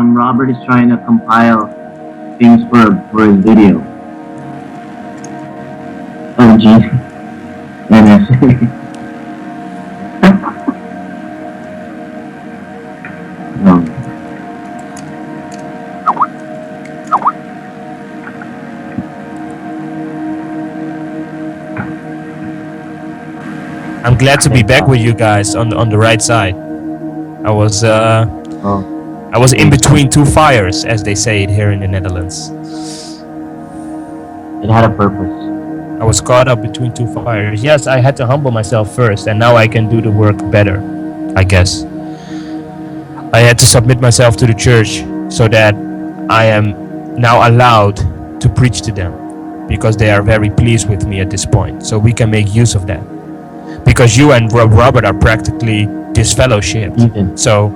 Robert is trying to compile things for his video. Oh, Jeannie. NSA. No. I'm glad to be back with you guys on the right side. I was in between two fires, as they say it here in the Netherlands. It had a purpose. I was caught up between two fires. Yes, I had to humble myself first, and now I can do the work better, I guess. I had to submit myself to the church so that I am now allowed to preach to them, because they are very pleased with me at this point. So we can make use of that. Because you and Robert are practically disfellowshipped. Even. So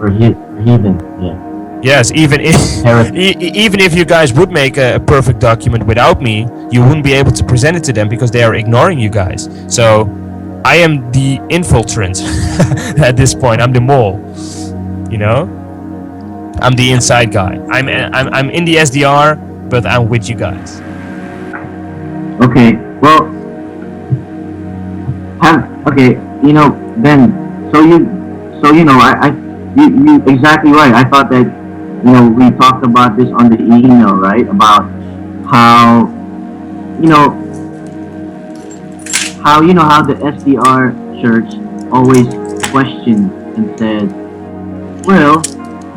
Even, yeah. Yes, even if you guys would make a perfect document without me, you wouldn't be able to present it to them because they are ignoring you guys. So I am the infiltrant at this point. I'm the mole, you know. I'm the inside guy. I'm in the SDR, but I'm with you guys. Okay. Well. Okay. You know. Then. So you know. You exactly right. I thought that. You know, we talked about this on the email, right? About how the SDR church always questioned and said, well,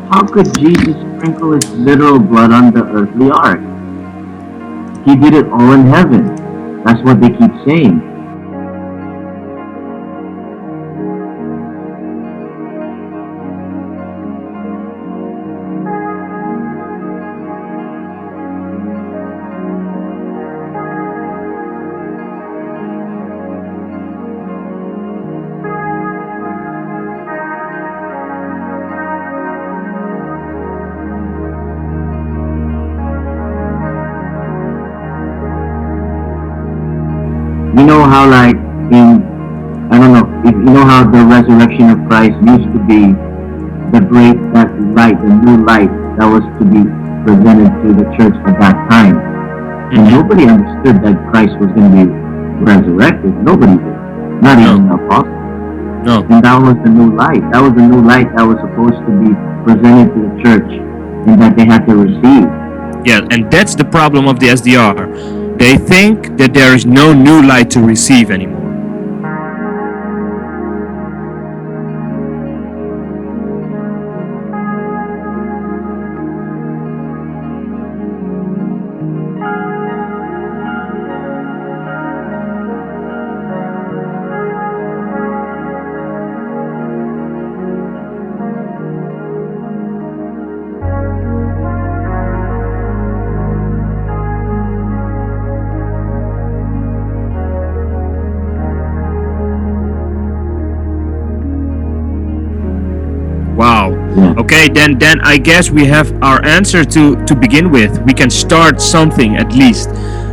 how could Jesus sprinkle his literal blood on the earthly ark? He did it all in heaven. That's what they keep saying. You know how, like, I don't know, if you know how the resurrection of Christ used to be that light, the new light that was to be presented to the church at that time. And nobody understood that Christ was going to be resurrected. Nobody did. Not even the apostles. No. And that was the new light. That was the new light that was supposed to be presented to the church and that they had to receive. Yeah, and that's the problem of the SDR. They think that there is no new light to receive anymore. Wow. Yeah. Okay, then I guess we have our answer to begin with. We can start something at least.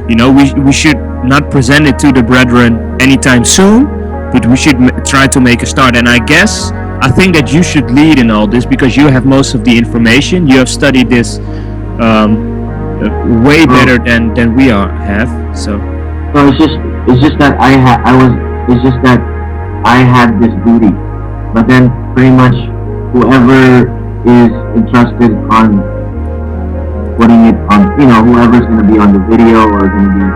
You know, we should not present it to the brethren anytime soon, but we should try to make a start. And I think that you should lead in all this because you have most of the information. You have studied this way better than we have. So it's just that I had this duty, but then pretty much whoever is entrusted on putting it on, you know, whoever's going to be on the video or going to be,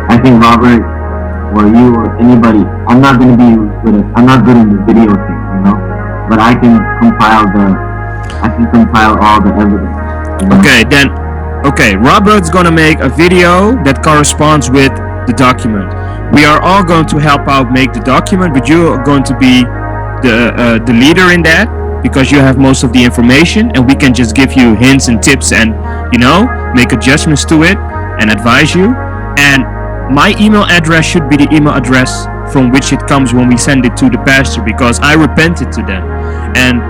I think Robert or you or anybody, I'm not going to be good at, I'm not good in the video thing, you know, but I can compile all the evidence. You know? Okay, Robert's going to make a video that corresponds with the document. We are all going to help out make the document, but you're going to be the leader in that, because you have most of the information and we can just give you hints and tips and, you know, make adjustments to it and advise you. And my email address should be the email address from which it comes when we send it to the pastor, because I repented to them. And,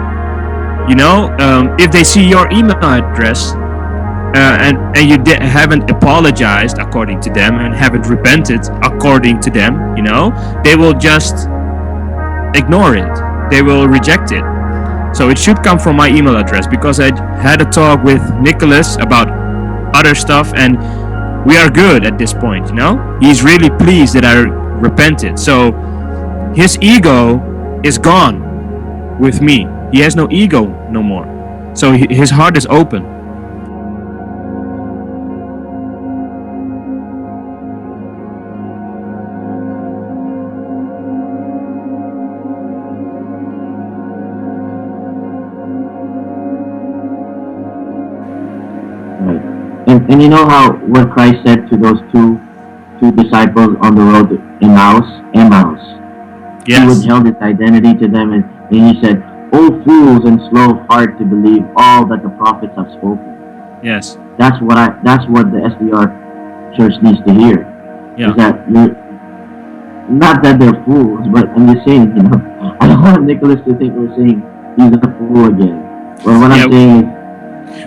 you know, if they see your email address and you haven't apologized according to them and haven't repented according to them, you know, they will just ignore it. They will reject it. So it should come from my email address, because I had a talk with Nicholas about other stuff, and we are good at this point, you know? He's really pleased that I repented. So his ego is gone with me. He has no ego no more. So his heart is open. And you know how what Christ said to those two disciples on the road to Emmaus? Yes. He withheld his identity to them, and he said, "O fools and slow of heart to believe all that the prophets have spoken." Yes. That's what the SDR church needs to hear. Yeah. Is that not that they're fools, but I'm just saying, you know, I don't want Nicholas to think we're saying he's a fool again. Well, what I'm saying is,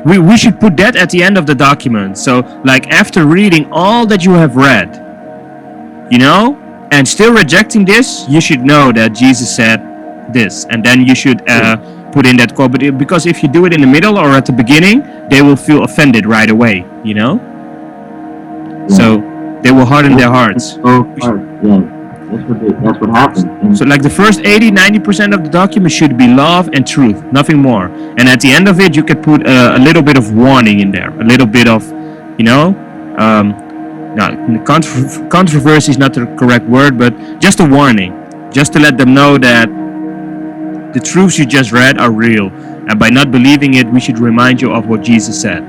we should put that at the end of the document. So, like, after reading all that you have read, you know, and still rejecting this, you should know that Jesus said this, and then you should put in that quote. But because if you do it in the middle or at the beginning, they will feel offended right away, you know. So they will harden their hearts. That's what happens. And so like the first 80-90% of the document should be love and truth, nothing more. And at the end of it, you could put a little bit of warning in there, a little bit of, you know, controversy is not the correct word, but just a warning, just to let them know that the truths you just read are real. And by not believing it, we should remind you of what Jesus said.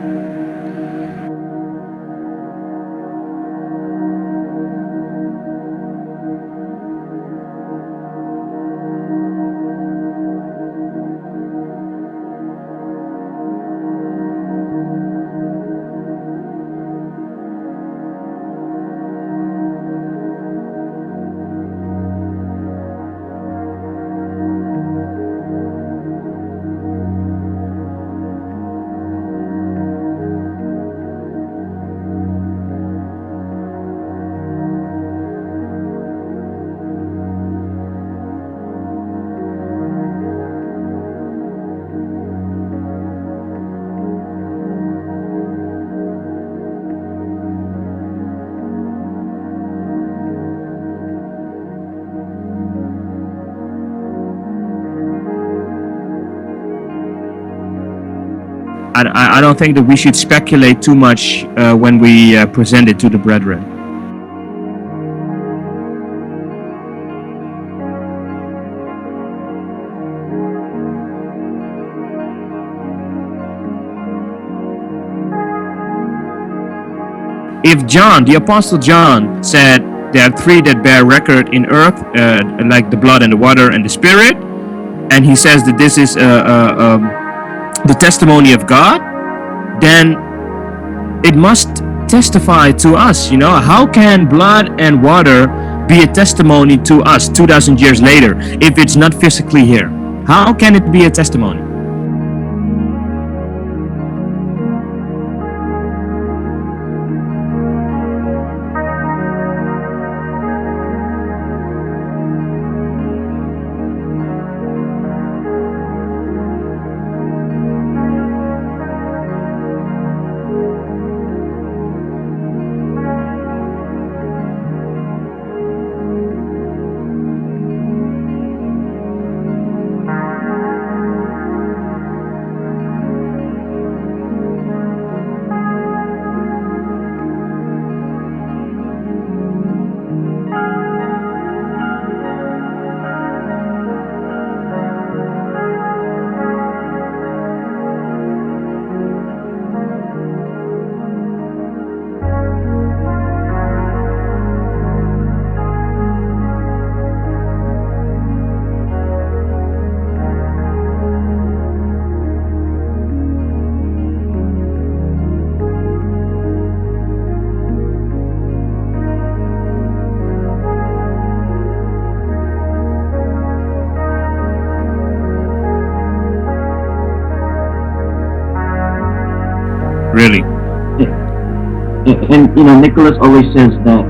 I don't think that we should speculate too much when we present it to the brethren. If John, the Apostle John, said there are three that bear record in earth, like the blood and the water and the spirit, and he says that this is the testimony of God, then it must testify to us, you know. How can blood and water be a testimony to us 2,000 years later if it's not physically here? How can it be a testimony? Really? And you know, Nicholas always says that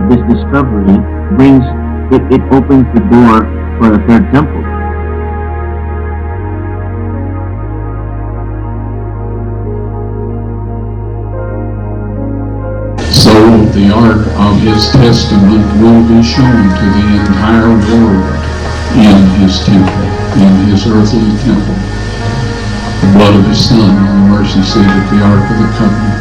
this discovery brings it opens the door for a third temple. soul of the ark of his testament will be shown to the entire world in his temple, in his earthly temple. The blood of his Son on the mercy seat of the ark of the covenant.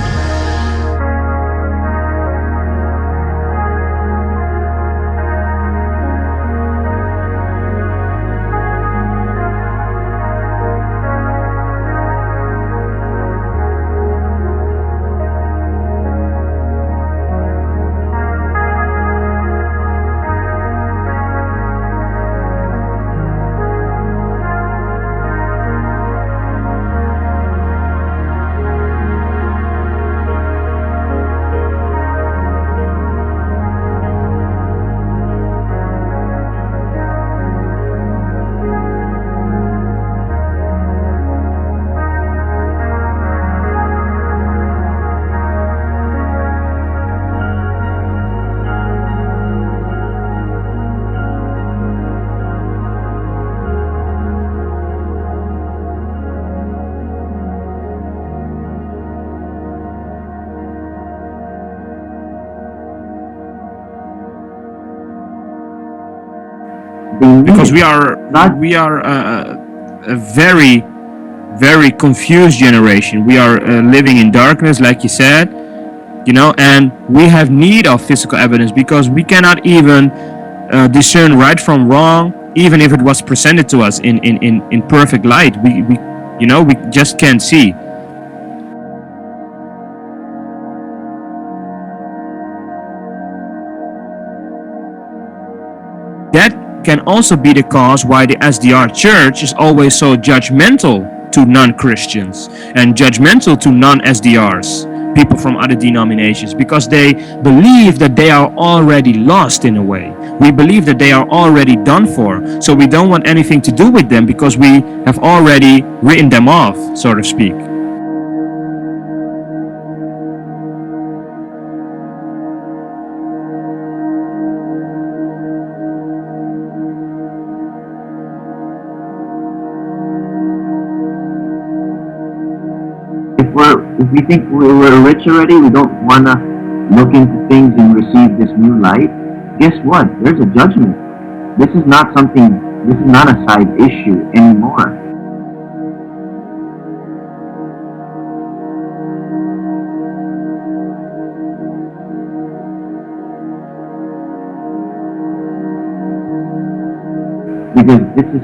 Because we are a very, very confused generation. We are living in darkness, like you said, and we have need of physical evidence because we cannot even discern right from wrong, even if it was presented to us in perfect light. We just can't see. That can also be the cause why the SDR church is always so judgmental to non-Christians and judgmental to non-SDRs, people from other denominations, because they believe that they are already lost in a way. We believe that they are already done for, so we don't want anything to do with them because we have already written them off, so to speak. If we think we're rich already, we don't want to look into things and receive this new light, guess what? There's a judgment. This is not a side issue anymore. Because this is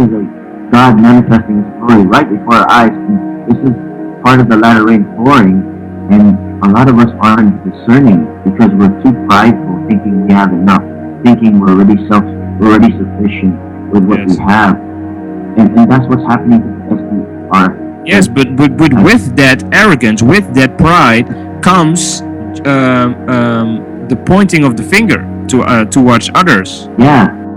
like God manifesting His glory right before our eyes. And this is part of the latter rain pouring, and a lot of us aren't discerning because we're too prideful, thinking we have enough, thinking we're already sufficient with what we have, and that's what's happening to the SDR. Yes, but with that arrogance, with that pride, comes the pointing of the finger towards others. Yeah.